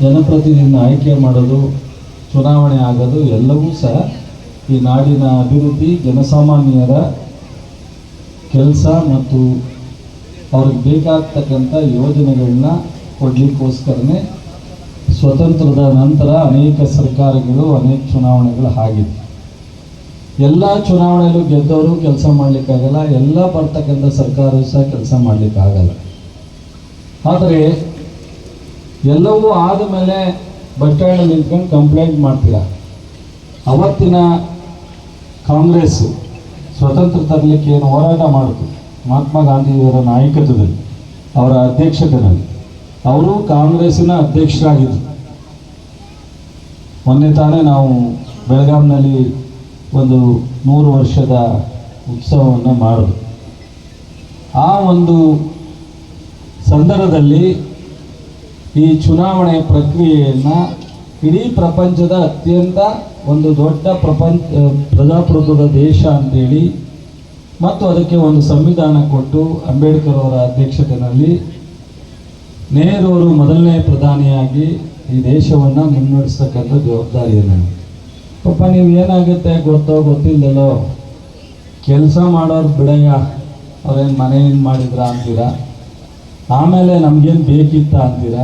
ಜನಪ್ರತಿನಿಧಿನ ಆಯ್ಕೆ ಮಾಡೋದು, ಚುನಾವಣೆ ಆಗೋದು ಎಲ್ಲವೂ ಸಹ ಈ ನಾಡಿನ ಅಭಿವೃದ್ಧಿ, ಜನಸಾಮಾನ್ಯರ ಕೆಲಸ ಮತ್ತು ಅವ್ರಿಗೆ ಬೇಕಾಗ್ತಕ್ಕಂಥ ಯೋಜನೆಗಳನ್ನ ಕೊಡಲಿಕ್ಕೋಸ್ಕರನೇ ಸ್ವತಂತ್ರದ ನಂತರ ಅನೇಕ ಸರ್ಕಾರಗಳು, ಅನೇಕ ಚುನಾವಣೆಗಳು ಆಗಿದೆ. ಎಲ್ಲ ಚುನಾವಣೆಯಲ್ಲೂ ಗೆದ್ದವರು ಕೆಲಸ ಮಾಡಲಿಕ್ಕಾಗಲ್ಲ, ಎಲ್ಲ ಬರ್ತಕ್ಕಂಥ ಸರ್ಕಾರವೂ ಸಹ ಕೆಲಸ ಮಾಡಲಿಕ್ಕಾಗಲ್ಲ. ಆದರೆ ಎಲ್ಲವೂ ಆದ ಮೇಲೆ ಬಸ್ ಸ್ಟ್ಯಾಂಡಲ್ಲಿ ನಿಂತ್ಕೊಂಡು ಕಂಪ್ಲೇಂಟ್ ಮಾಡ್ತೀರ. ಅವತ್ತಿನ ಕಾಂಗ್ರೆಸ್ಸು ಸ್ವತಂತ್ರ ತರಲಿಕ್ಕೆ ಏನು ಹೋರಾಟ ಮಾಡಿತು, ಮಹಾತ್ಮ ಗಾಂಧಿಯವರ ನಾಯಕತ್ವದಲ್ಲಿ, ಅವರ ಅಧ್ಯಕ್ಷತೆಯಲ್ಲಿ, ಅವರು ಕಾಂಗ್ರೆಸ್ಸಿನ ಅಧ್ಯಕ್ಷರಾಗಿದ್ದರು. ಮೊನ್ನೆ ತಾನೇ ನಾವು ಬೆಳಗಾಂನಲ್ಲಿ ಒಂದು 100 ವರ್ಷದ ಉತ್ಸವವನ್ನು ಮಾಡಿದ್ರು. ಆ ಒಂದು ಸಂದರ್ಭದಲ್ಲಿ ಈ ಚುನಾವಣೆ ಪ್ರಕ್ರಿಯೆಯನ್ನು ಇಡೀ ಪ್ರಪಂಚದ ಅತ್ಯಂತ ಒಂದು ದೊಡ್ಡ ಪ್ರಜಾಪ್ರಭುತ್ವದ ದೇಶ ಅಂತೇಳಿ ಮತ್ತು ಅದಕ್ಕೆ ಒಂದು ಸಂವಿಧಾನ ಕೊಟ್ಟು ಅಂಬೇಡ್ಕರ್ ಅವರ ಅಧ್ಯಕ್ಷತೆಯಲ್ಲಿ ನೆಹರು ಅವರು ಮೊದಲನೇ ಪ್ರಧಾನಿಯಾಗಿ ಈ ದೇಶವನ್ನು ಮುನ್ನಡೆಸ್ತಕ್ಕಂಥ ಜವಾಬ್ದಾರಿಯನ್ನು. ಪಾಪ ನೀವು ಏನಾಗುತ್ತೆ ಗೊತ್ತೋ ಗೊತ್ತಿಲ್ಲದೋ ಕೆಲಸ ಮಾಡೋರು ಬಿಡಯ್ಯ, ಅವ್ರೇನು ಮನೆಯಿಂದ ಮಾಡಿದ್ರ ಅಂತೀರ, ಆಮೇಲೆ ನಮಗೇನು ಬೇಕಿತ್ತ ಅಂತೀರ.